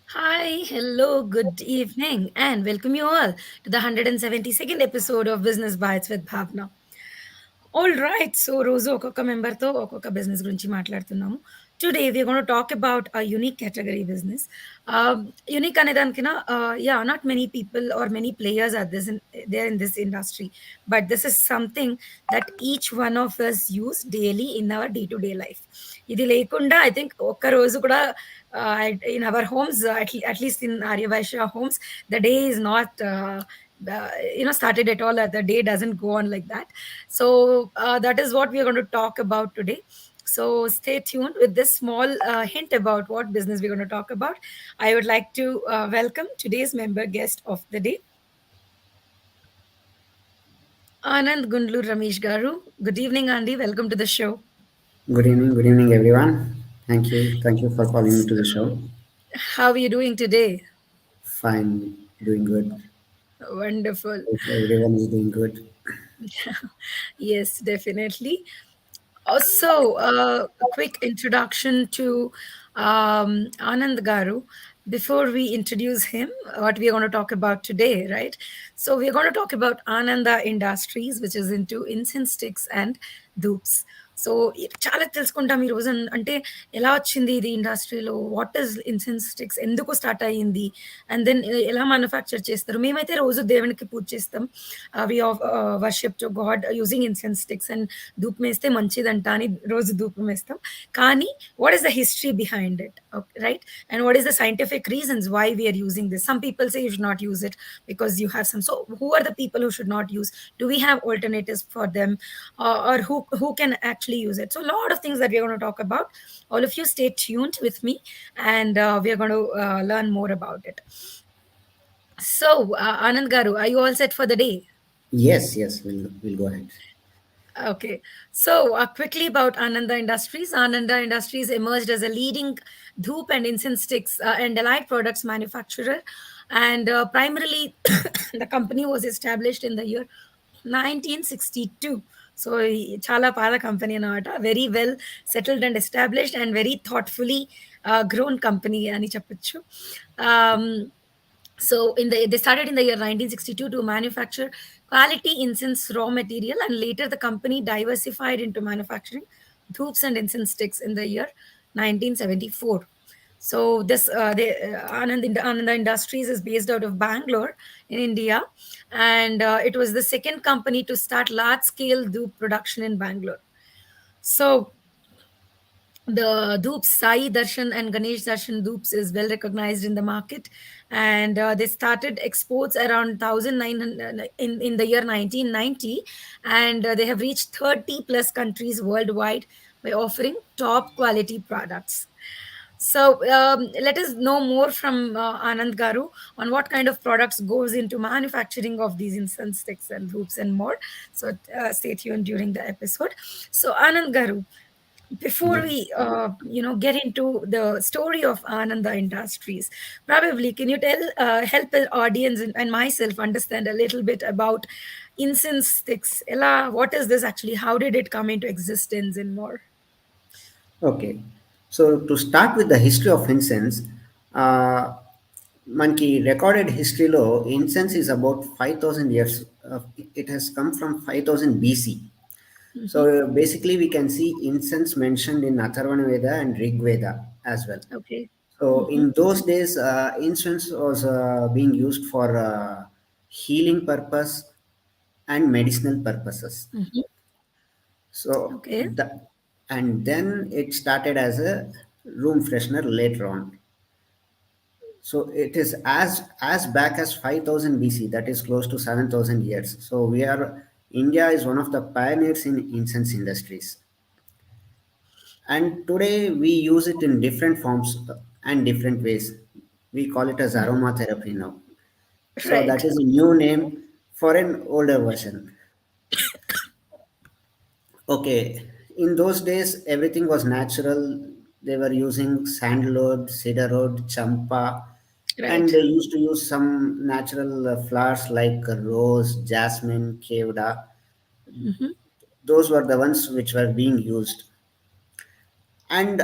Hi, hello, good evening, and welcome you all to the 172nd episode of Business Bytes with Bhavana. All right. So, రోజు ఒక్కొక్క మెంబర్‌తో ఒక్కొక్క business గురించి మాట్లాడుతున్నాము. Today we are gonna talk about a unique category business. Ah, unique అనేదానికన్నా not many people are many players are there in this industry. But this is something that each one of us use daily in our day to day life. ఇది లేకుండా I think ఒక్క రోజు కూడా in our homes at least in Arya Vaishya homes the day is not started at all. The day doesn't go on like that. So that is what we are going to talk about today. So stay tuned with this small hint about what business we're going to talk about. I would like to welcome today's member guest of the day, Anand Gundlu Ramesh Garu. Good evening, Andy. Welcome to the show. Good evening, everyone. Thank you for calling me to the show. How are you doing today? Fine, doing good. Wonderful. Hope everyone is doing good. Yes, definitely. Also, a quick introduction to Anand Garu before we introduce him, what we are going to talk about today, right? So, we are going to talk about Ananda Industries, which is into incense sticks and dupes. So చాలా తెలుసుకుంటాం ఈ రోజు అంటే ఎలా వచ్చింది ఇది ఇండస్ట్రీలో, what is incense sticks, ఎందుకు స్టార్ట్ అయ్యింది, అండ్ దెన్ ఎలా మ్యానుఫ్యాక్చర్ చేస్తారు. మేమైతే రోజు దేవునికి పూజ చేస్తాం. We of worship to god using incense sticks and ధూపం వేస్తే మంచిదంట అని రోజు ధూపం వేస్తాం. కానీ what is the history behind it, right? And what is the scientific reasons why we are using this. Some people say you should not use it because you have some. So who are the people who should not use? Do we have alternatives for them? Or who can actually use it? So a lot of things that we're going to talk about. All of you stay tuned with me, and we're going to learn more about it. So Anand Garu, are you all set for the day? Yes, we'll go ahead. Okay. So, quickly about Ananda Industries. Ananda Industries emerged as a leading dhoop and incense sticks and allied products manufacturer. And primarily, the company was established in the year 1962. So, chala pada company anamata, very well settled and established and very thoughtfully grown company ani cheppochu. Um, so they started in the year 1962 to manufacture quality incense raw material, and later the company diversified into manufacturing dhoops and incense sticks in the year 1974. So this Ananda Industries is based out of Bangalore in India, and it was the second company to start large scale dhoop production in Bangalore. So the Doops, Sai Darshan and Ganesh Darshan Doops is well recognized in the market, and they started exports around 1900 in the year 1990, and they have reached 30 plus countries worldwide by offering top quality products. So let us know more from Anand Garu on what kind of products goes into manufacturing of these incense sticks and hoops and more. So stay tuned during the episode. So Anand Garu, before Yes. we get into the story of Ananda Industries, probably can you tell help the audience and myself understand a little bit about incense sticks? Ella, what is this actually? How did it come into existence and more? Okay. So to start with the history of incense, uh, మనకి recorded historyలో incense is about 5,000 years. It has come from 5,000 BC. So Hmm. basically, we can see incense mentioned in Atharvana Veda and Rig Veda as well. Okay. So in Hmm. those days, incense was being used for healing purpose and medicinal purposes. Hmm. So Okay. and then it started as a room freshener later on. So it is as back as 5,000 BC. That is close to 7,000 years. So India is one of the pioneers in incense industries. And today we use it in different forms and different ways. We call it as aromatherapy now. So that Right. is a new name for an older version. Okay, in those days everything was natural. They were using sandalwood, cedarwood, champa, and Right. they used to use some natural flowers like rose, jasmine, kevda. Hmm. Those were the ones which were being used. And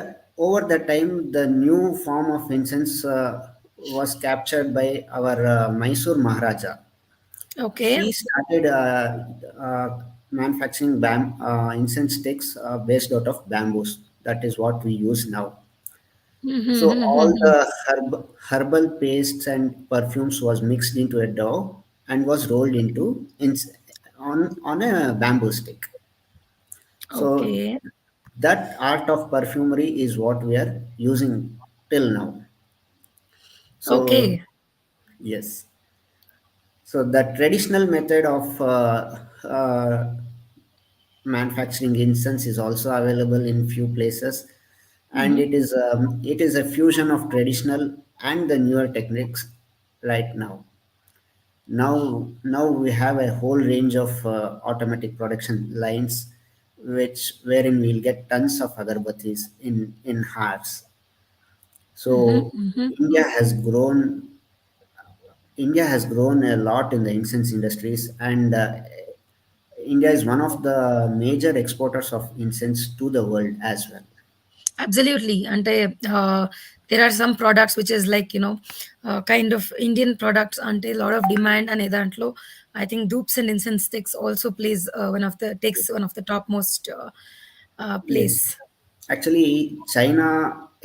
over the time, the new form of incense was captured by our Mysore Maharaja. Okay. He started manufacturing incense sticks based out of bamboos. That is what we use now. So all Mm-hmm. the herbal pastes and perfumes was mixed into a dough and was rolled on a bamboo stick. So Okay. that art of perfumery is what we are using till now. So Okay. yes, so the traditional method of manufacturing incense is also available in few places, and Mm-hmm. it is a fusion of traditional and the newer techniques right now. Now we have a whole range of automatic production lines, which wherein we'll get tons of agarbattis in hours. Mm-hmm. So Mm-hmm. India has grown. India has grown a lot in the incense industries, and India is one of the major exporters of incense to the world as well. Absolutely. అంటే there are some products which is like, kind of Indian products అంటే lot of demand అనే దాంట్లో I think dupes and incense sticks also plays one of the topmost place. Yes, actually, China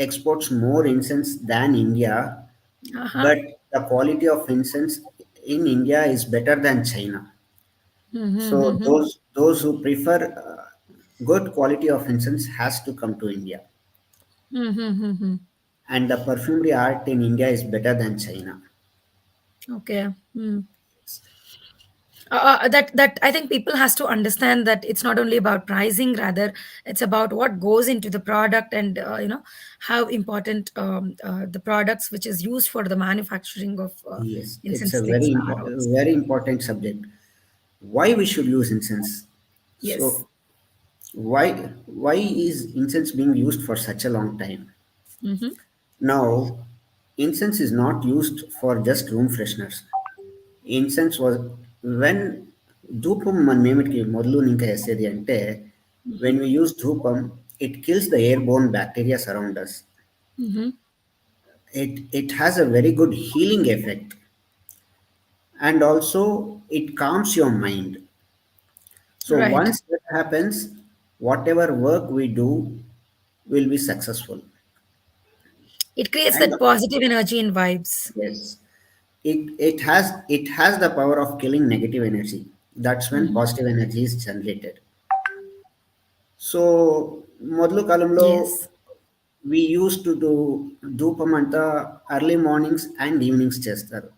exports more incense than India, Uh-huh. but the quality of incense in India is better than China. Mm-hmm. So Mm-hmm. those who prefer good quality of incense has to come to India, Mm-hmm. Mm-hmm. and the perfumery art in India is better than China. Okay. Mm. That I think people has to understand that it's not only about pricing, rather it's about what goes into the product, and how important the products which is used for the manufacturing of Yes, it's incense a sticks are also. very important subject. Why we should use incense? Yes. So why is incense being used for such a long time? Mm-hmm. Now, incense is not used for just room fresheners. Incense was when ధూపం మన నేమిటికి మొదలు ఇంకా వేసేది అంటే when we use dhupam, it kills the airborne bacteria around us. Mm-hmm. It has a very good healing effect, and also it calms your mind. So Right. once that happens, whatever work we do will be successful. It creates And that positive energy and vibes. yes, it has the power of killing negative energy. That's when Mm-hmm. positive energy is generated. So మొదలు కాలంలో Yes. we used to do ధూపం అంతా early mornings and evenings చేస్తారు.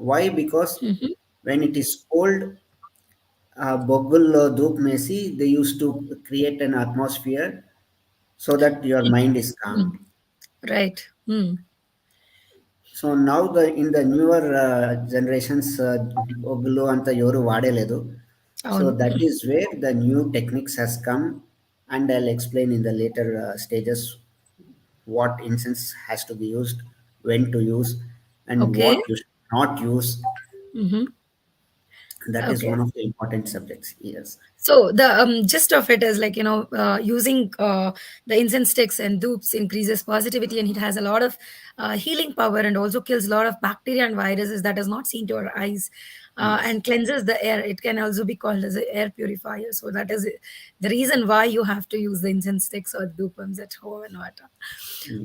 Why? Because Mm-hmm. when it is cold, బొగ్గుల్లో ధూపం వేసి they used to create an atmosphere so that your mind is calmed. Mm. Right. Mm. So now in the newer generations, బొగ్గులు అంతా ఎవరు వాడేలేదు. So అవును. that is where the new techniques has come, and I'll explain in the later stages what incense has to be used, when to use, and what Okay. you should not use. Mm-hmm. That is Okay. one of the important subjects. Yes. So the gist of it is like, using the incense sticks and dupes increases positivity, and it has a lot of healing power, and also kills a lot of bacteria and viruses that is not seen to our eyes, Yes. and cleanses the air. It can also be called as an air purifier. So that is the reason why you have to use the incense sticks or dupums at home and what.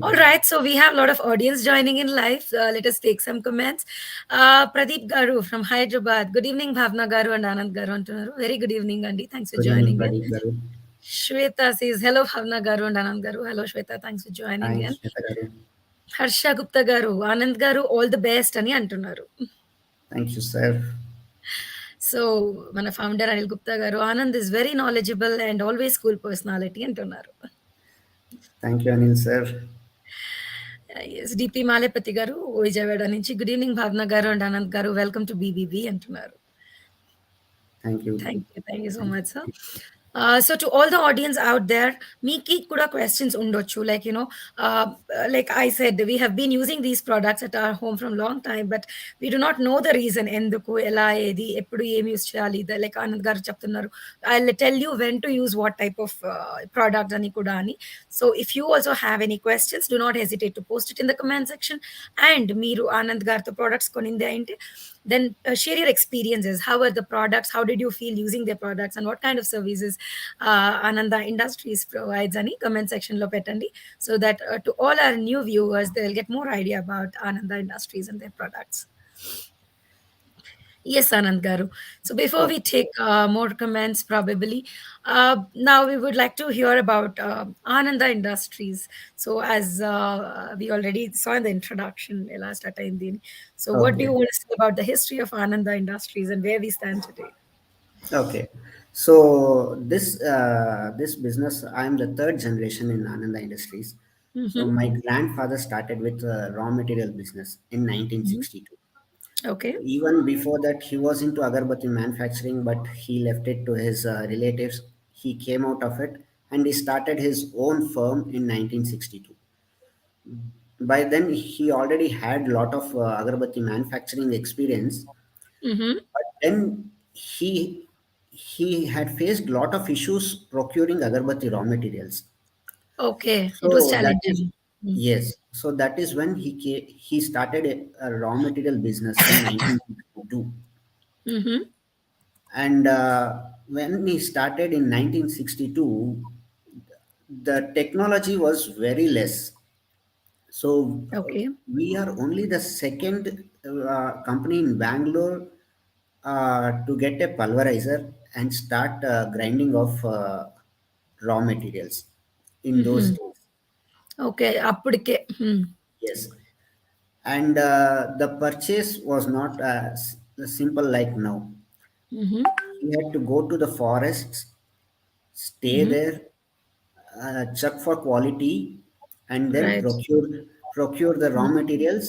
All Mm. right, so we have a lot of audience joining in live. Let us take some comments. Pradeep Garu from Hyderabad. Good evening, Bhavna Garu and Anand Garu antunaru. Very good evening, Andy. Thanks for Good evening, joining in. Pradeep Garu. Shweta says, hello, Bhavna Garu and Anand Garu. Hello, Shweta. Thanks for joining Hi, in. Shweta Garu. Harsha Gupta Garu, Anand Garu, all the best అని అంటున్నారు. Thank you, sir. So మన founder Anil Gupta గారు, Anand is very knowledgeable and always cool personality అంటున్నారు. Thank you, Anil sir. S DP Malepati గారు విజయవాడ నుంచి, good evening భావన గారు and Anand గారు, వెల్కమ్ టు బీబీబీ అంటున్నారు. Thank you. Thank you so Thank much sir. you. So to all the audience out there, Miki kuda questions undochu. Like I said, we have been using these products at our home from long time, but we do not know the reason enduku ela edi eppudu em use cheyali. Like Anand garu cheptunnaru, I'll tell you when to use what type of product ani kuda ani. So if you also have any questions, do not hesitate to post it in the comment section. And మీరు ఆనంద్ గారితో products కొనింది ఏంటి, then share your experiences. How are the products, how did you feel using their products, and what kind of services Ananda Industries provides ani comment section lo petandi, so that to all our new viewers they'll get more idea about Ananda Industries and their products. Yes, Anand Garu. So before we Okay. take more comments, probably, now we would like to hear about Ananda Industries. So as we already saw in the introduction, last time, so what do you Okay. want to say about the history of Ananda Industries and where we stand today? Okay. So this business, I am the third generation in Ananda Industries. So Mm-hmm. my grandfather started with raw material business in Hmm. 1962. Okay. Even before that, he was into agarbatti manufacturing, but he left it to his relatives. He came out of it and he started his own firm in 1962. By then, he already had a lot of agarbatti manufacturing experience, Mm-hmm. but then he had faced a lot of issues procuring agarbatti raw materials. Okay. It was So that is challenging. yes. So that is when he started a raw material business in 1962. Mm-hmm. And when he started in 1962, the technology was very less. So Okay. we are only the second company in Bangalore to get a pulverizer and start grinding of raw materials in those Mm-hmm. days. Okay. Appudike. Hmm. Yes. And the purchase was not simple like now. Mm-hmm. He had to go to the forests, stay Mm-hmm. there, check for quality, and then Right. procure the raw materials,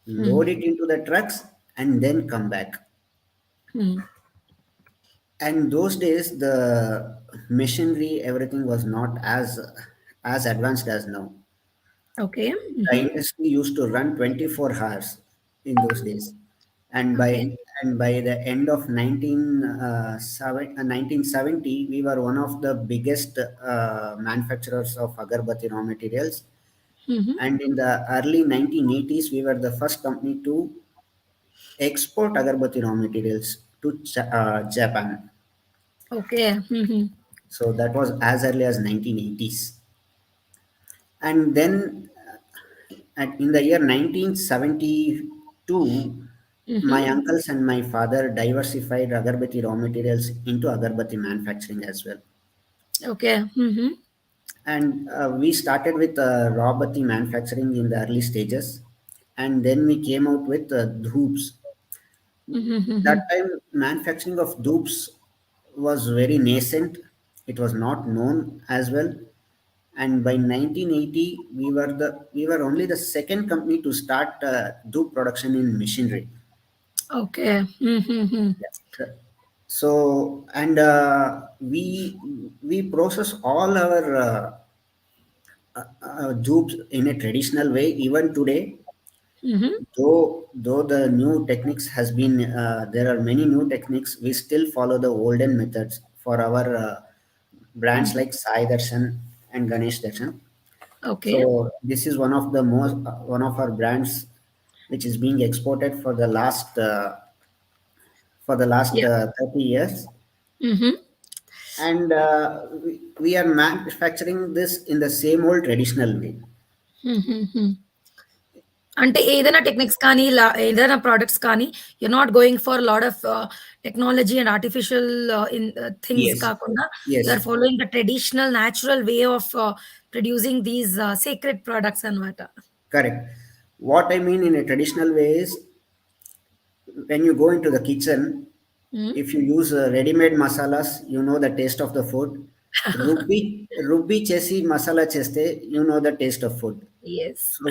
Mm-hmm. load it into the trucks, and then come back. Mm-hmm. And those days, the machinery, everything was not as advanced as now. Okay. The Mm-hmm. industry used to run 24 hours in those days. And Okay. by the end of 1970, we were one of the biggest manufacturers of agarbatti raw materials. Mm-hmm. And in the early 1980s, we were the first company to export agarbatti raw materials to Japan. Okay. Mhm. So that was as early as 1980s. And then in the year 1972, my Mhm. uncles and my father diversified agarbatti raw materials into agarbatti manufacturing as well. Okay. Mhm. And we started with raw batti manufacturing in the early stages. And then we came out with dhoops. Mhm. That Mhm. time, manufacturing of dupes was very nascent. It was not known as well. And by 1980, we were only the second company to start dupe production in machinery. Okay. Mhm. Yeah. So and we process all our dupes in a traditional way even today. Mhm. Though the new techniques has been there are many new techniques, we still follow the olden methods for our brands Mhm. like Sai Darshan and Ganesh Darshan. Okay. So this is one of the most one of our brands which is being exported for the last Yeah. 30 years, Mhm. and we are manufacturing this in the same old traditional way. Mhm. అంటే ఏదైనా techniques కానీ ఏదైనా products కానీ you not going for lot of technology and artificial in things Yes, కాకుండా you are yes, following the traditional natural way of producing these secret products అన్నమాట. correct. What I mean in a traditional way is when you go into the kitchen, if you use ready-made masalas, you know the taste of the food. Rubbi chesi masala cheste, you know the taste of food. Yes. So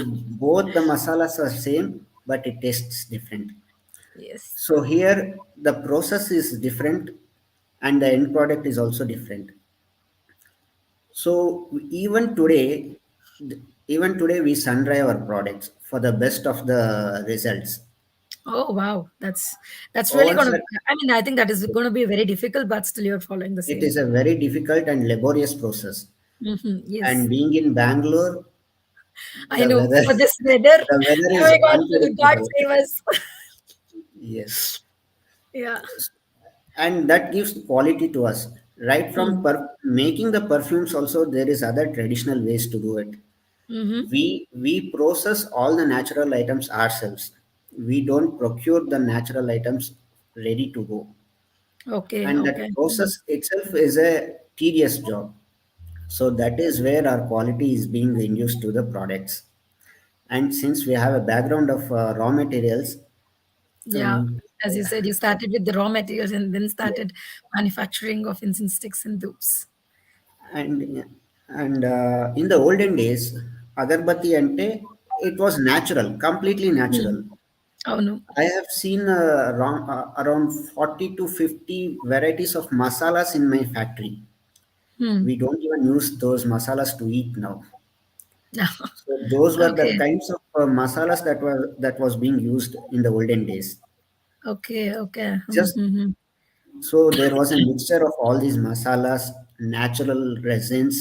both the masalas are same, but it tastes different. Yes. So here the process is different. and the end product is also different. So even today we sun dry our products for the best of the results. Oh wow, that's really Once gonna. that I mean, I think that is going to be very difficult, but still you're following the it same. is a very difficult and laborious process. Yes, And being in Bangalore, I the know. weather For this weather, the weather oh is my God, God unpredictable. save us. Yes. Yeah. And that gives quality to us. Right from Mm. making the perfumes also, there is other traditional ways to do it. Mm-hmm. We process all the natural items ourselves. We don't procure the natural items ready to go, Okay. and that Okay. Mm. process itself is a tedious job. So that is where our quality is being induced to the products. And since we have a background of raw materials, Yeah. um, As you said, you started with the raw materials and then yeah, started manufacturing of incense sticks and dupes. and in the olden days, agarbatti ante, it was natural, completely natural. Mm. Oh no. I have seen around 40 to 50 varieties of masalas in my factory. Hmm. We don't even use those masalas to eat now. Yeah. So those were the Okay. kinds of masalas that was being used in the olden days. Okay. Okay. Just Mm-hmm. so there was a mixture of all these masalas, natural resins,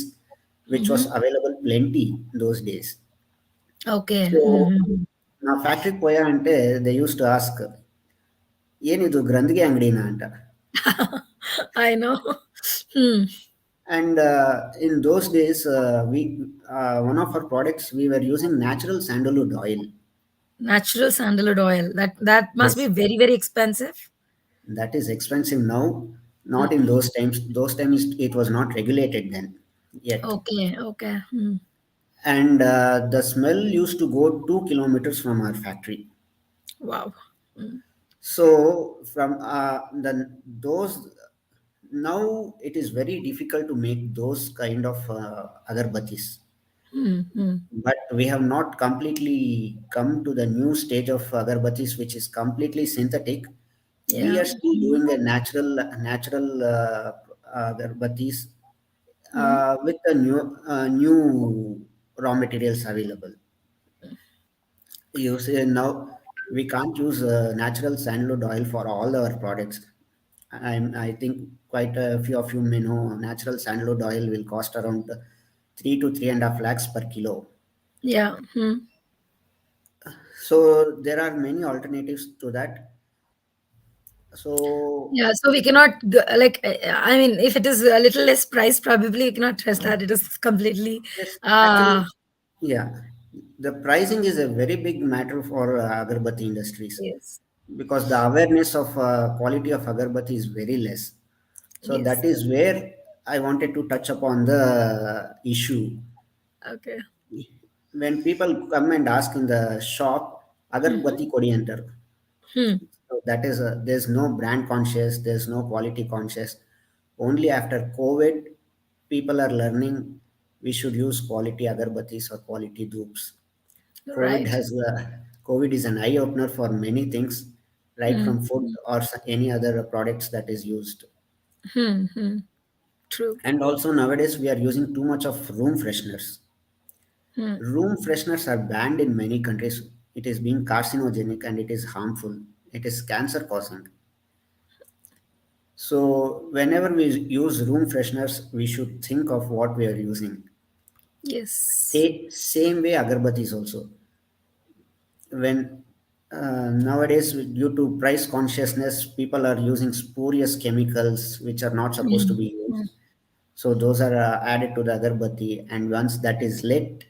which was Mm-hmm. available plenty those days. Okay. So Mm-hmm. నా ఫ్యాక్టరీకి పోయా అంటే they use to ask ಏನಿದು ಗ್ರಂಥಿಗೆ ಅಂಗಡಿನಾ ಅಂತ. I know. Hmm. And in those days, we one of our products we were using natural sandalwood oil. Natural sandalwood oil. That must be Yes, very, very expensive. that is expensive now, not in Mm-mm. those times. Those times it was not regulated then yet, Okay. Okay. Hmm. and the smell used to go 2 kilometers from our factory. Wow. Mm. So from the those now it is very difficult to make those kind of agarbattis. Hmm. Hmm. But we have not completely come to the new stage of agarbattis, which is completely synthetic. We Yeah. are still doing a natural agarbattis Mm. with the new raw materials available. You say now we can't use natural sandalwood oil for all our products. I think quite a few of you may know natural sandalwood oil will cost around 3 to 3.5 lakhs per kilo. Yeah. Hmm. So there are many alternatives to that. So Yeah. So we cannot like. I mean, if it is a little less price, probably we cannot trust that it is completely. yes, Uh actually, yeah, the pricing is a very big matter for agarbatti industries yes. because the awareness of quality of agarbatti is very less. So Yes. that is where I wanted to touch upon the issue. Okay. When people come and ask in the shop, Mm-hmm. agarbatti coriander. Hmm. So that is there's no brand conscious, there's no quality conscious. Only after COVID, people are learning we should use quality agarbattis or quality dupes. COVID Right. has COVID is an eye opener for many things, right Hmm. from food or any other products that is used. Hmm. Hmm. True. And also nowadays we are using too much of room fresheners. Hmm. Room fresheners are banned in many countries. It is being carcinogenic and it is harmful. It is cancer causing. So whenever we use room fresheners, we should think of what we are using. Yes. Same way agarbattis also. When nowadays due to price consciousness, people are using spurious chemicals which are not supposed to Hmm. be Hmm. used. So those are added to the agarbatti, and once that is lit,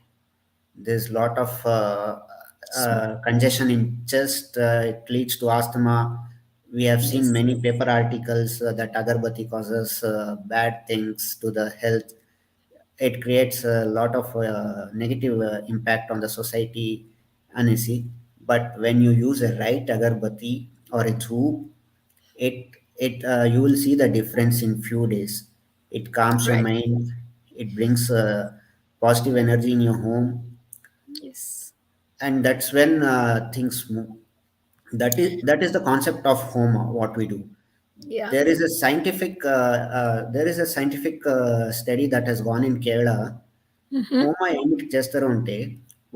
there's lot of Smoke. congestion in chest. It leads to asthma. We have seen Yes. many paper articles that agarbatti causes bad things to the health. It creates a lot of negative impact on the society, uneasy. But when you use a right agarbatti or a hoop, it you will see the difference in few days. It calms your Right. mind. It brings positive energy in your home, Yes. and that's when things move. That is the concept of home. What we do. Yeah. There is a scientific study that has gone in Kerala. Hmm. Homa emit చేస్తారంటే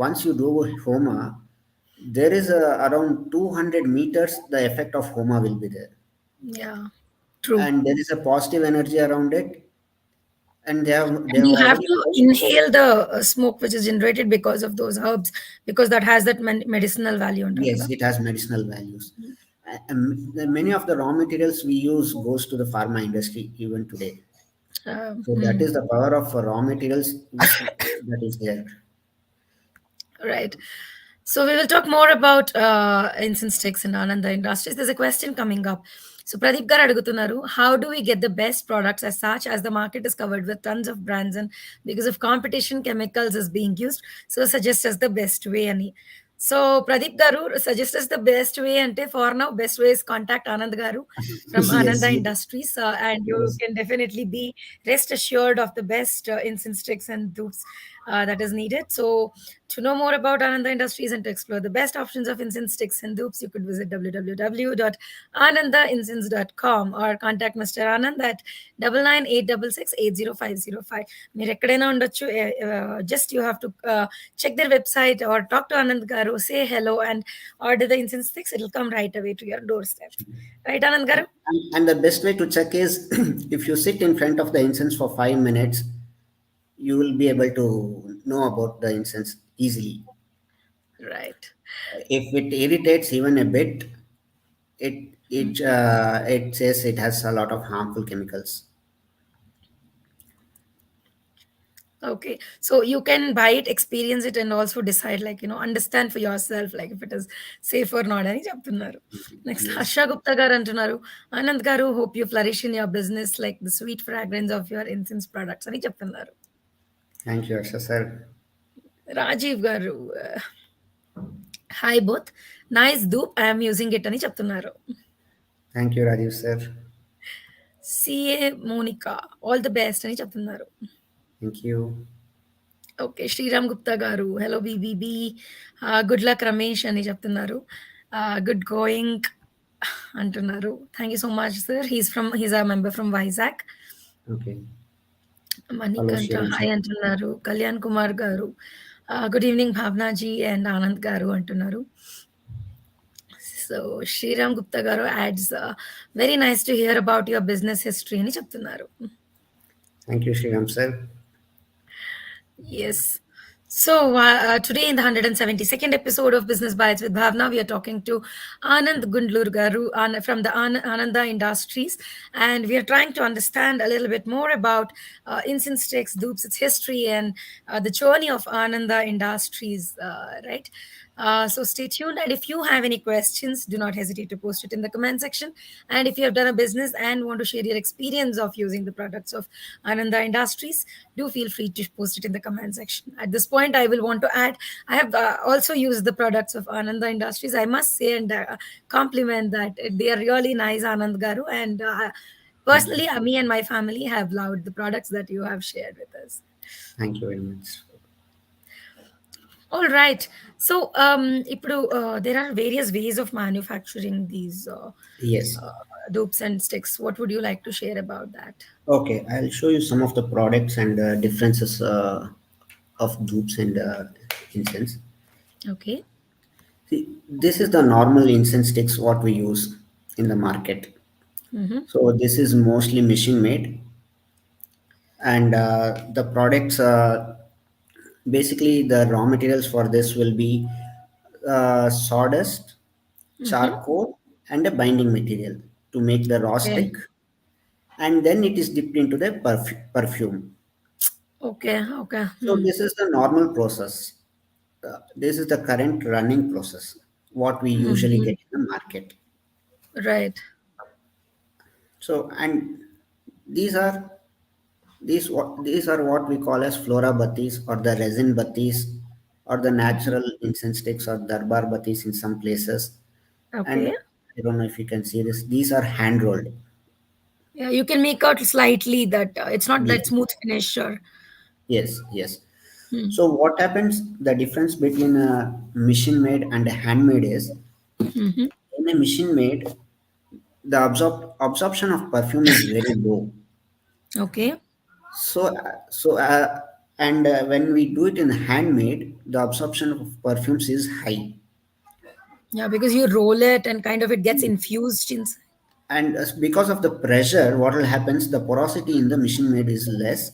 once you do Homa, there is around 200 meters the effect of Homa will be there, Yeah. True. and there is a positive energy around it, and they And have you have already to found. inhale the smoke which is generated because of those herbs, because that has that medicinal value on Yes, kada. it has medicinal values. Many of the raw materials we use goes to the pharma industry even today. So that Hmm. is the power of raw materials that is there. Right. So we will talk more about incense sticks and Ananda Industries. There's a question coming up. So Pradeep garu adugutunnaru, how do we get the best products as such as the market is covered with tons of brands and because of competition, chemicals is being used. So suggest us the best way ani. So Pradeep garu suggest us the best way ante for now best way is contact Anand garu from Yes, Ananda Industries and you yes. can definitely be rest assured of the best incense sticks and dhoops that is needed. So to know more about Ananda Industries and to explore the best options of incense sticks and dupes, you could visit www.anandaincense.com or contact Mr. Anand at 9986680505. మీరు ఎక్కడైనా ఉండొచ్చు. Just you have to check their website or talk to Anand garu, say hello and order the incense sticks. It'll come right away to your doorstep. Right, Anand garu? And the best way to check is if you sit in front of the incense for 5 minutes, you will be able to know about the incense easily. Right. If it irritates even a bit, it says it has a lot of harmful chemicals. Okay. So you can buy it, experience it, and also decide, like, understand for yourself, like, if it is safe or not. అని చెప్తున్నారు. Next, Yes. Harsha Gupta గారు అంటున్నారు, ఆనంద్ గారు, hope you flourish in your business like the sweet fragrance of your incense products అని చెప్తున్నారు. Thank you, Arsha sir. Rajiv గారు, hi both, nice dhoop, I'm using it అని చెప్తున్నారు. Thank you, Rajiv sir. CA Monika, all the best అని చెప్తున్నారు. Thank you. Okay. Sriram Gupta గారు, hello BBB, good luck Ramesh అని చెప్తున్నారు. గుడ్ గోయింగ్ అంటున్నారు. Thank you so much sir. He's a member from Vizag. Okay. Hello, Manikanta Shivam sir. Hi అంటున్నారు. కళ్యాణ్ కుమార్ గారు, good evening Bhavana ji and Anand గారు అంటున్నారు. సో శ్రీరామ్ గుప్తా గారు ads, very nice to hear about your business history అని చెప్తున్నారు. Thank you, Shivam sir. Yes. So today in the 172nd episode of Business Bytes with Bhavana, we are talking to Anand Gundlur Garu from the Ananda Industries, and we are trying to understand a little bit more about incense sticks, dupes, its history, and the journey of Ananda Industries. Right. So stay tuned, and if you have any questions, do not hesitate to post it in the comment section. And if you have done a business and want to share your experience of using the products of Ananda Industries, do feel free to post it in the comment section. At this point, I will want to add, I have also used the products of Ananda Industries. I must say and compliment that they are really nice, Anand Garu. And Thank you. personally, me and my family have loved the products that you have shared with us. Thank you very much. All right. So, ఇప్పుడు there are various ways of manufacturing these Yes. dupes and sticks. What would you like to share about that? Okay, I'll show you some of the products and differences of dupes and incense. Okay. See, this is the normal incense sticks what we use in the market. Mm-hmm. So this is mostly machine made, and the products basically the raw materials for this will be sawdust, Mm-hmm. charcoal, and a binding material to make the raw Okay. stick, and then it is dipped into the perfume. Okay. Okay. So Hmm. this is the normal process. This is the current running process, what we usually Mm-hmm. get in the market. Right. So, and these are these are what we call as flora battis or the resin battis or the Mhm. natural incense sticks or darbar battis in some places. Okay. And I don't know if you can see this. These are hand rolled. Yeah, you can make out slightly that it's not that Yes, smooth finish. Sure. yes, yes. Hmm. So what happens? The difference between a machine made and a handmade is Mm-hmm. in a machine made, the absorption of perfume is very low. Okay. So and when we do it in handmade, the absorption of perfumes is high. Yeah, because you roll it and kind of it gets infused inside. And because of the pressure, what will happens, the porosity in the machine made is less,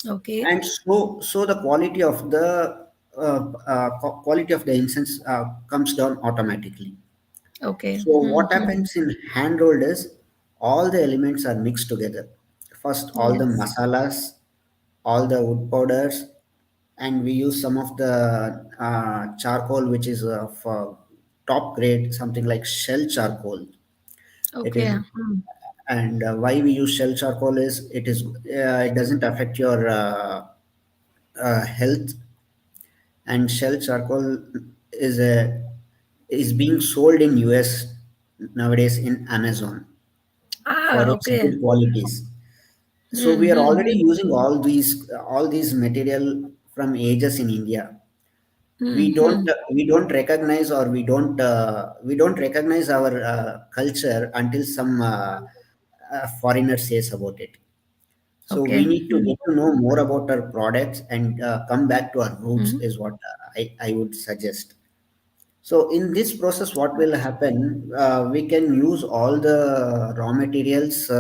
Okay. and so the quality of the quality of the incense comes down automatically. Okay. So what Mm-hmm. happens in hand rolled is all the elements are mixed together. First, all the Yes. masalas, all the wood powders, and we use some of the charcoal, which is for top grade, something like shell charcoal. It is, Okay. Mm. and why we use shell charcoal is it doesn't affect your health, and shell charcoal is a is being sold in US nowadays in Amazon for Ah, its okay. good qualities. So we are already Mm-hmm. using all these material from ages in India. Mm-hmm. We don't recognize our culture until some foreigner says about it. So we Okay. need to get to know more about our products and come back to our roots Mm-hmm. is what I would suggest. So in this process, what will happen? We can use all the raw materials,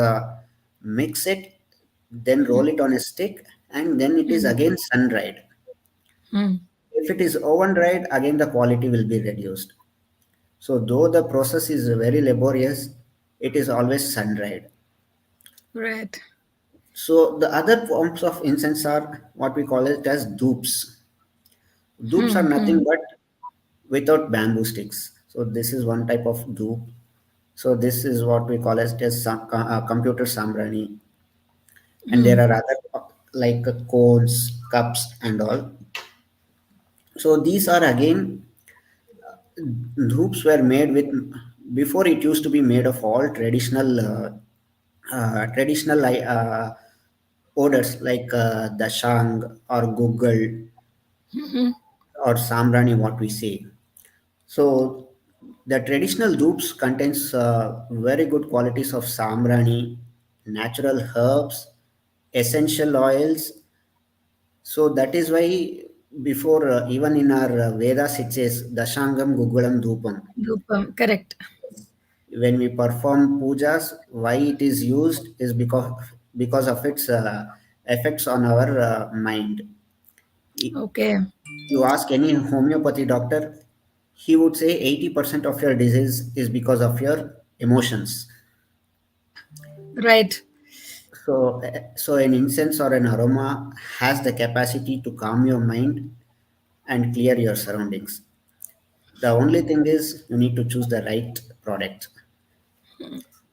mix it, then roll it on a stick, and then it is again sun dried. Mm-hmm. If it is oven dried, again the quality will be reduced. So though the process is very laborious, it is always sun dried. Right. So the other forms of incense are what we call it as dupes. Dupes are Mm-hmm. nothing but without bamboo sticks. So this is one type of dupe. So this is what we call as computer sambrani, and there Mm. are other like cones, cups, and all. So these are again hoops were made with, before it used to be made of all traditional odors like dashang or google Mm-hmm. or sambrani, what we say. So the traditional dupes contains very good qualities of sambrani, natural herbs, essential oils. So that is why before even in our Vedas it says Dashangam Gugulam Dupam. Correct. When we perform pujas, why it is used is because of its effects on our mind. I- Okay. You ask any homeopathy doctor, he would say 80% of your disease is because of your emotions. Right. So an incense or an aroma has the capacity to calm your mind and clear your surroundings. The only thing is you need to choose the right product.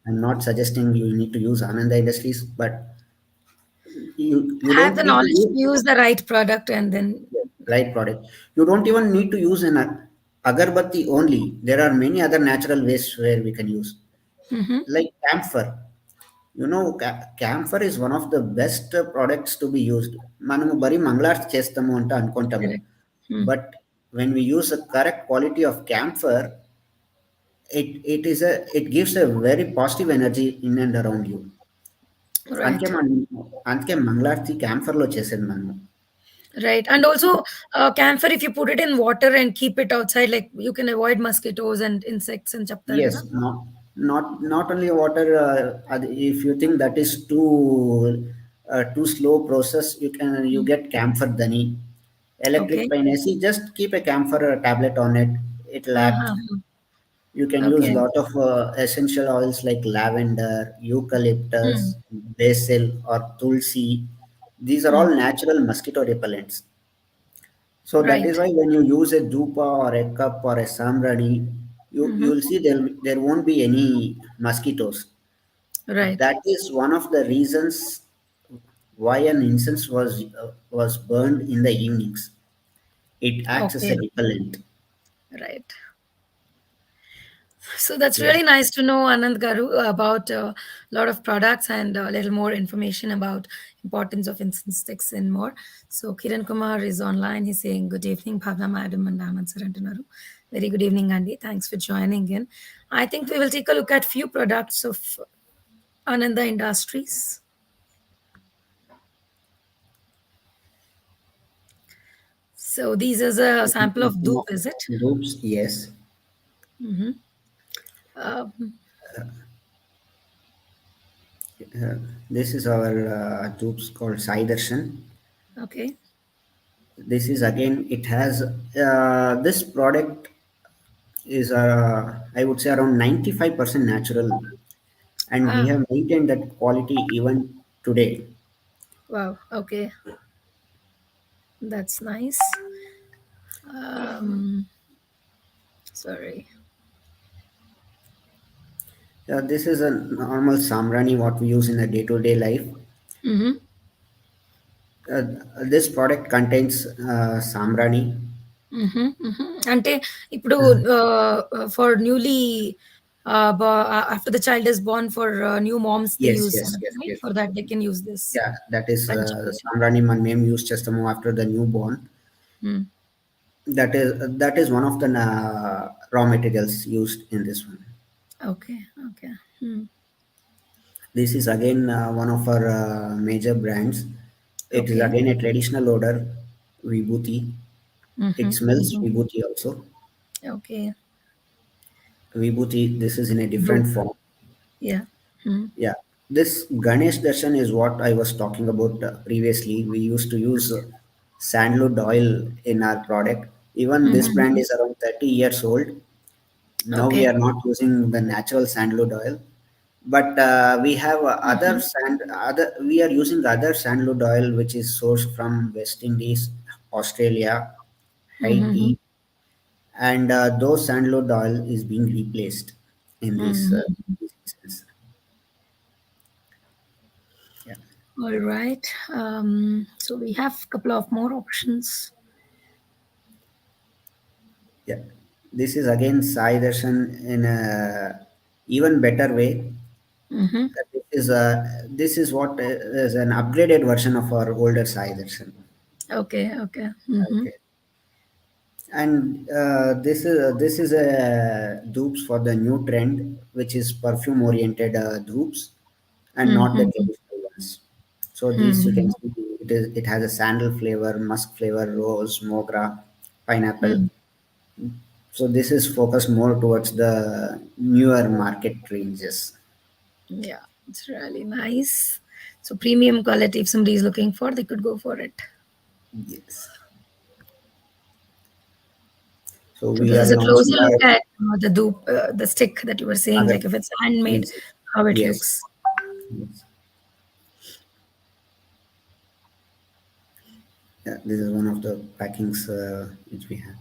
I'm not suggesting you need to use Ananda Industries, but you Have don't the need to knowledge to use use the right product and then. right product. You don't even need to use an agarbatti only. There are many other natural ways where we can use, Mm-hmm. like camphor. Camphor is one of the best products to be used. మనము bury మంగళార్తి చేస్తాము అంటే అనుకుంటాము, Correct. Mm. but when we use a correct quality of camphor, it gives a very positive energy in and around you. అందుకే Right. మనం అందుకే మంగళార్తి క్యాంఫర్లో చేసేది మనము. Right. And also, camphor, if you put it in water and keep it outside, like you can avoid mosquitoes and insects and chapter Yes, kada. not only water. If you think that is too slow process, you Mm. get camphor dani. Electric Okay. pain AC, just keep a camphor tablet on it. It'll act. Uh-huh. You can use Okay. lot of essential oils like lavender, eucalyptus, Mm. basil, or tulsi. These are all Mm. natural mosquito repellents. So that is Right. why when you use a dupa or a cup or a samrani, Mm-hmm. you'll see there won't be any mosquitoes. Right. That is one of the reasons why an incense was burned in the evenings. It acts as Okay. a repellent. Right. So that's So really nice to know, Anand Garu, about a lot of products and a little more information about importance of incense sticks and more. So Kiran Kumar is online. He's saying, "Good evening, Bhavana Madam and Anand sir antunaru." Very good evening, Andy. Thanks for joining in. I think we will take a look at few products of Ananda Industries. So these is a sample of dupe, is it? Loops, yes. Um, Uh, this is our tubes called Sai Darshan. okay. This is again, it has this product is I would say around 95% natural, and we Ah, have maintained that quality even today. wow. Okay, that's nice. Sorry. This is a normal samrani what we use in a day-to-day life. Mm-hmm. Uh, this product contains samrani. అంటే ఇప్పుడు for newly after the child is born for new moms they Yes, use yes, Anand, yes, right? yes. For that they can use this Yeah, that is Panchakucha. samrani man name used just a moment after the newborn. Hmm. That is one of the raw materials used in this one. Okay, okay. Hmm. This is again one of our major brands. It is Okay. again a traditional odor, vibhuti. It smells Mm-hmm. vibhuti also. Okay. Vibhuti, this is in a different Dope. form. Yeah. Hmm. Yeah, this Ganesh Darshan is what I was talking about previously. We used to use sandalwood oil in our product. Even this brand Mm-hmm. is around 30 years old. Now we Okay. are not using the natural sandalwood oil, but we have Mm-hmm. other we are using other sandalwood oil which is sourced from West Indies, Australia, Mm-hmm. Haiti, and those sandalwood oil is being replaced in Mm-hmm. these instances. Yeah. All right. So we have a couple of more options. Yeah, this is again Sai Darshan in a even better way. Mm-hmm. This is what is an upgraded version of our older Sai Darshan. Okay, okay. Mm-hmm. Okay, and this is a dupes for the new trend, which is perfume oriented dupes, and not the Mm-hmm. traditional ones. So these you can Mm-hmm. see it has a sandal flavor, musk flavor, rose, mogra, pineapple. Mm. So this is focused more towards the newer market ranges. Yeah, it's really nice. So premium quality, if somebody is looking for, they could go for it. Yes. So So we this are is a launching closer our look at the dupe, the stick that you were saying, other. like if it's handmade, Yes. how it Yes. looks. Yes. Yeah, this is one of the packings which we have.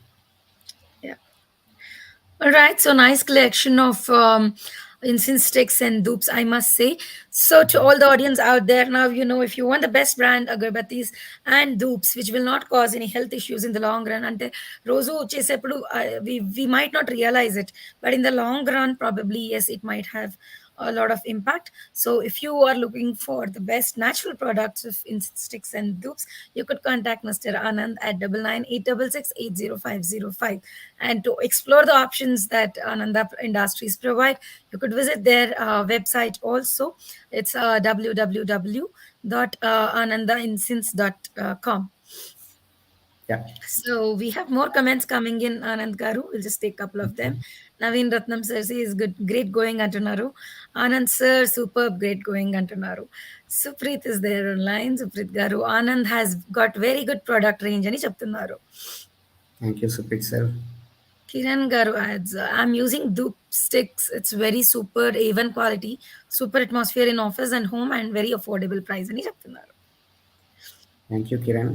Yeah. All right, so nice collection of incense sticks and dupes, I must say. So, to all the audience out there, now you know if you want the best brand agarbattis and dupes, which will not cause any health issues in the long run, and rozu చేసేప్పుడు we might not realize it, but in the long run, probably yes, it might have a lot of impact. So, if you are looking for the best natural products of incense sticks and dupes, you could contact Mr. Anand at 9986680505. And to explore the options that Ananda Industries provide, you could visit their website also. It's www.anandaincense.com. Yeah. So we have more comments coming in, Anand Garu. We'll just take a couple of them. Naveen Ratnam sir is good, great going antunaru. Anand sir, superb, great going antunaru. Supreet is there online. Supreet Garu. Anand has got very good product range ani చెప్తున్నారు. Thank you, Suprit sir. Kiran Garu adds, I'm using dupe sticks. It's very super A1 quality, super atmosphere in office and home, and very affordable price అని చెప్తున్నారు. Thank you, Kiran.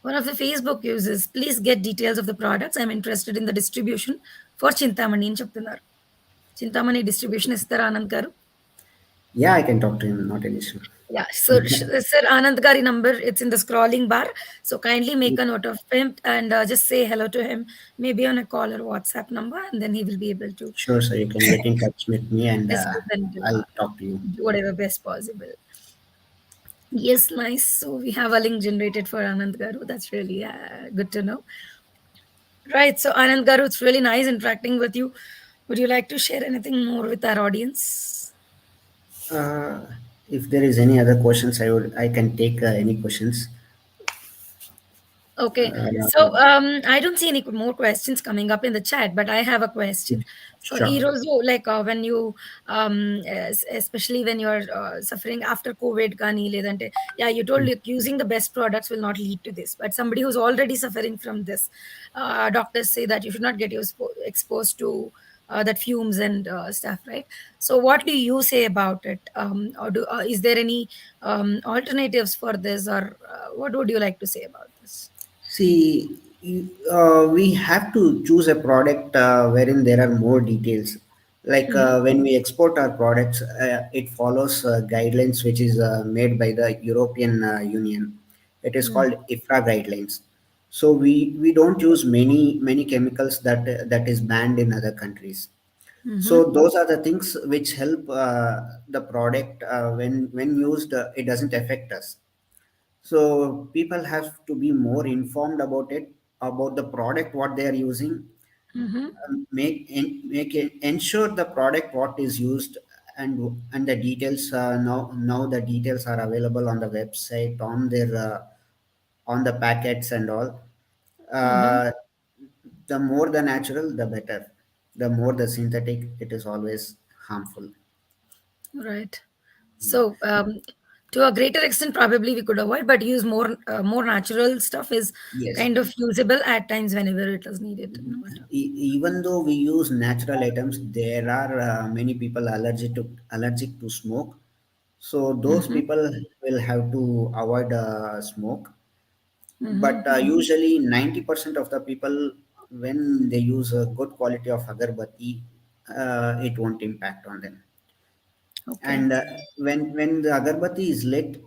One of the Facebook users, please get details of the products. I'm interested in the distribution for Chintamani అని చెప్తున్నారు. Chintamani distribution ఇస్తారా ఆనంద్ గారు? Yeah, I can talk to him. Not an issue. Yeah, so Sir Anand Gari number, it's in the scrolling bar. So kindly make a note of him and just say hello to him, maybe on a call or WhatsApp number, and then he will be able to Sure, sir. You can get in touch with me, and discuss and I'll talk to you. do whatever best possible. Yes, nice. So we have a link generated for Anand Garu. That's really good to know. Right. So Anand Garu, it's really nice interacting with you. Would you like to share anything more with our audience? Uh, if there is any other questions, I can take any questions. Okay, Uh, so I don't see any more questions coming up in the chat, but I have a question. So, sure. Erozo, like when you, especially when you're suffering after COVID, Gani, ledante, yeah, you told like, using the best products will not lead to this, but somebody who's already suffering from this, doctors say that you should not get exposed to that fumes and stuff, right? So, what do you say about it? Or is there any alternatives for this, or what would you like to say about this? See, we have to choose a product wherein there are more details. Like Mhm. when we export our products, it follows guidelines which is made by the European Union. It is Mm. called IFRA guidelines. So we don't use many chemicals that is banned in other countries. So Mhm. those are the things which help the product when used. It doesn't affect us, so people have to be more informed about it, about the product what they are using. Mhm. Ensure the product what is used, and the details. Now the details are available on the website, on their on the packets and all. Mhm. Uh, the more the natural, the better. The more the synthetic, it is always harmful. Right. Yeah. So, to a greater extent, probably we could avoid, but use more natural stuff is Yes. kind of usable at times whenever it is needed. No matter. Even though we use natural items, there are many people allergic to smoke. So those Mm-hmm. people will have to avoid smoke. Mm-hmm. But usually 90% of the people, when they use a good quality of agarbatti, it won't impact on them. Okay. And when the agarbatti is lit,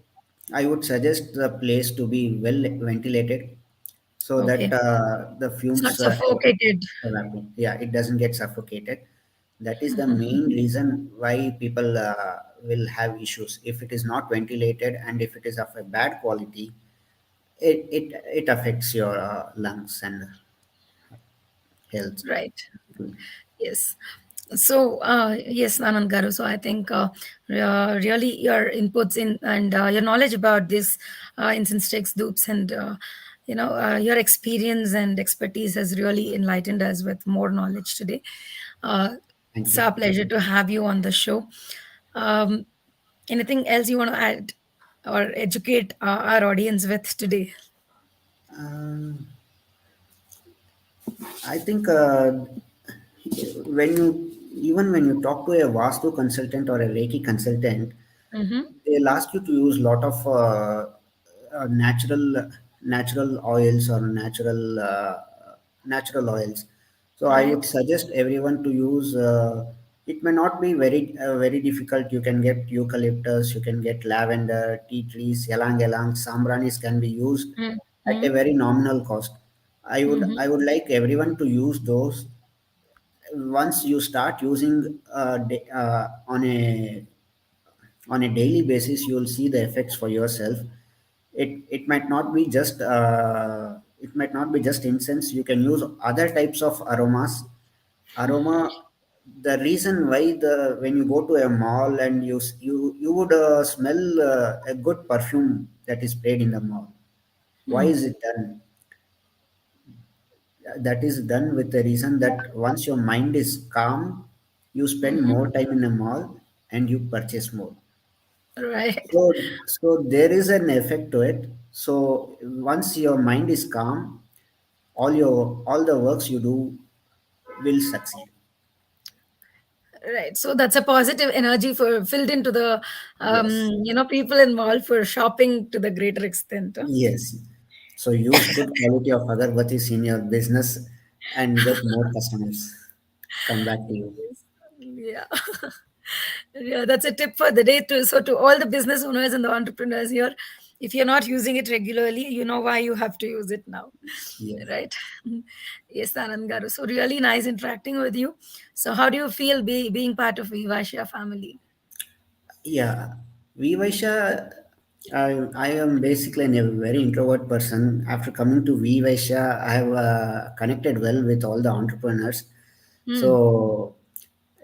I would suggest the place to be well ventilated, so that Okay. the It's not fumes suffocated. evaporate. Yeah, it doesn't get suffocated. That is the main reason why people will have issues. If it is not ventilated and if it is of a bad quality, it affects your lungs and health. Right. Yes. So, yes, Anand Garu. So, I think really your inputs in and your knowledge about this incense sticks, dupes, and your experience and expertise has really enlightened us with more knowledge today. Uh, Thank it's you. our pleasure to have you on the show. Um, Anything else you want to add or educate our audience with today? Um, I think when you even when you talk to a Vastu consultant or a Reiki consultant, Mm-hmm. they'll ask you to use a lot of natural oils or natural oils. So I would Right. suggest everyone to use. It may not be very difficult. You can get eucalyptus, you can get lavender, tea trees, ylang ylang, sambranis can be used at a Mm-hmm. very nominal cost. Mm-hmm. I would like everyone to use those. Once you start using on a daily basis, you'll see the effects for yourself. It might not be just incense. You can use other types of aromas. Aroma, the reason why the when you go to a mall and you would smell a good perfume that is sprayed in the mall. Why Mm-hmm. is it done? That is done with the reason that once your mind is calm, you spend Mm-hmm. more time in a mall and you purchase more. Right. So there is an effect to it. So once your mind is calm, all the works you do will succeed. Right. So that's a positive energy for filled into the Yes. people involved for shopping to the greater extent. Huh? Yes. So use good quality of agarbattis in your business and get more customers. Come back to you. Yes. Yeah. Yeah, that's a tip for the day too. So to all the business owners and the entrepreneurs here, if you're not using it regularly, you know why you have to use it now. Yes. Right? Yes, Anand Garu. So really nice interacting with you. So how do you feel being part of Vivasya family? Yeah. WeVysya I am basically a very introvert person. After coming to WeVysya, I have connected well with all the entrepreneurs. Hmm. So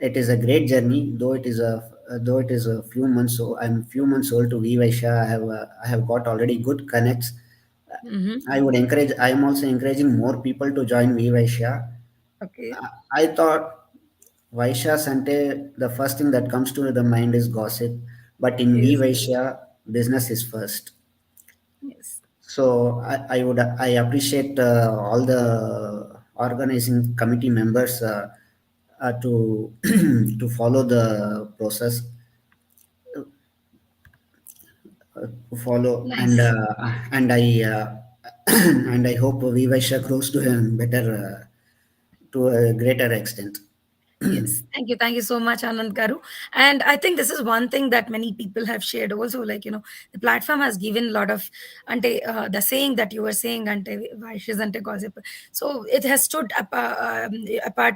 it is a great journey, though it is a few months. So I'm few months old to WeVysya. I have got already good connects. Mm-hmm. I would encourage. I am also encouraging more people to join WeVysya. Okay. I thought Vaishya Sante, the first thing that comes to the mind is gossip, but in V Yes. Vaishya, business is first. Yes. So I appreciate all the organizing committee members to to follow the process, to follow Nice. and I and I hope V Vaishya grows to a better to a greater extent. Yes, thank you so much, Anand Garu. And I think this is one thing that many people have shared also. Like, the platform has given a lot of the saying that you were saying, ante vices, ante gossip. So it has stood apart,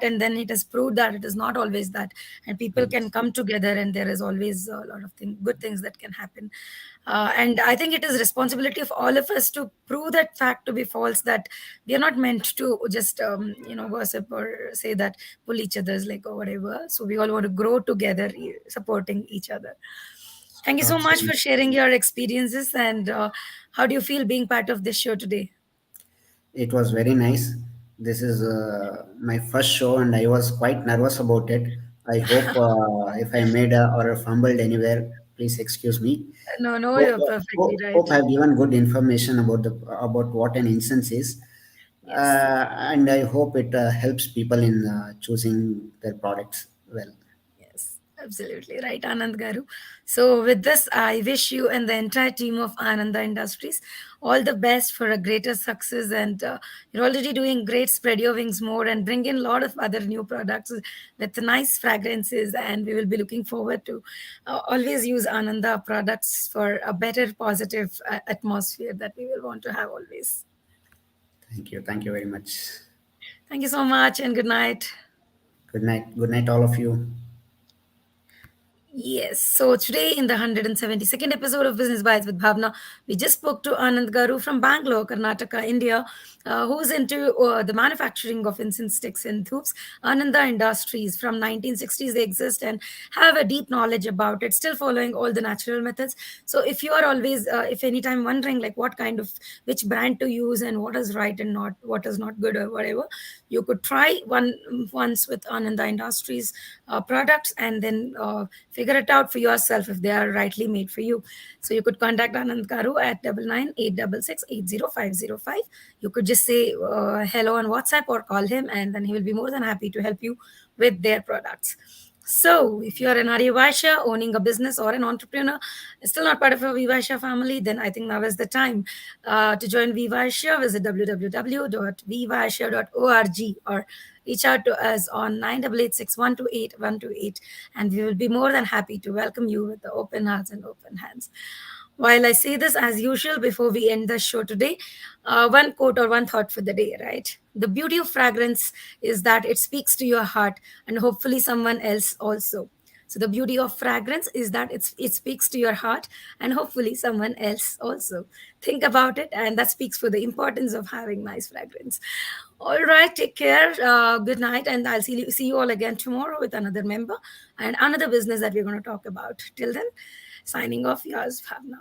and then it has proved that it is not always that, and people can Yes. come together, and there is always a lot of good things that can happen. And I think it is responsibility of all of us to prove that fact to be false, that we are not meant to just gossip or say that, pull each other's leg or whatever. So we all want to grow together, supporting each other. Thank you so much for Absolutely. sharing your experiences. And how do you feel being part of this show today? It was very nice. This is my first show, and I was quite nervous about it. I hope if I made or fumbled anywhere, please excuse me. No, no, you're perfectly right. Hope I've given good information about what an instance is, Yes. and I hope it helps people in choosing their products well. Yes, absolutely right, Anand Garu. So, with this, I wish you and the entire team of Ananda Industries all the best for a greater success. And you're already doing great. Spread your wings more and bring in a lot of other new products with nice fragrances. And we will be looking forward to always use Ananda products for a better, positive atmosphere that we will want to have always. Thank you very much. Thank you so much, and good night. Good night, all of you. Yes. So today in the 172nd episode of Business Bites with Bhavana, we just spoke to Anand Garu from Bangalore, Karnataka, India, who's into the manufacturing of incense sticks and thoops. Ananda Industries from 1960s they exist and have a deep knowledge about it, still following all the natural methods. So if you are always, if anytime wondering like what kind of which brand to use and what is right and not what is not good or whatever, you could try once with Ananda Industries products, and then figure it out for yourself if they are rightly made for you. So you could contact Anand Karu at 998666800505. You could just say hello on WhatsApp or call him, and then he will be more than happy to help you with their products. So, if you are an Arivasha owning a business or an entrepreneur, still not part of a Vivasha family, then I think now is the time to join Vivasha. Visit www.vivasha.org or reach out to us on 9886128128, and we will be more than happy to welcome you with the open hearts and open hands. While I say this, as usual, before we end the show today, one quote or one thought for the day, right? The beauty of fragrance is that it speaks to your heart and hopefully someone else also. So the beauty of fragrance is that it speaks to your heart and hopefully someone else also. Think about it, and that speaks for the importance of having nice fragrance. All right, take care. Good night, and I'll see you all again tomorrow with another member and another business that we're going to talk about. Till then, signing off. Yours, Bhavna.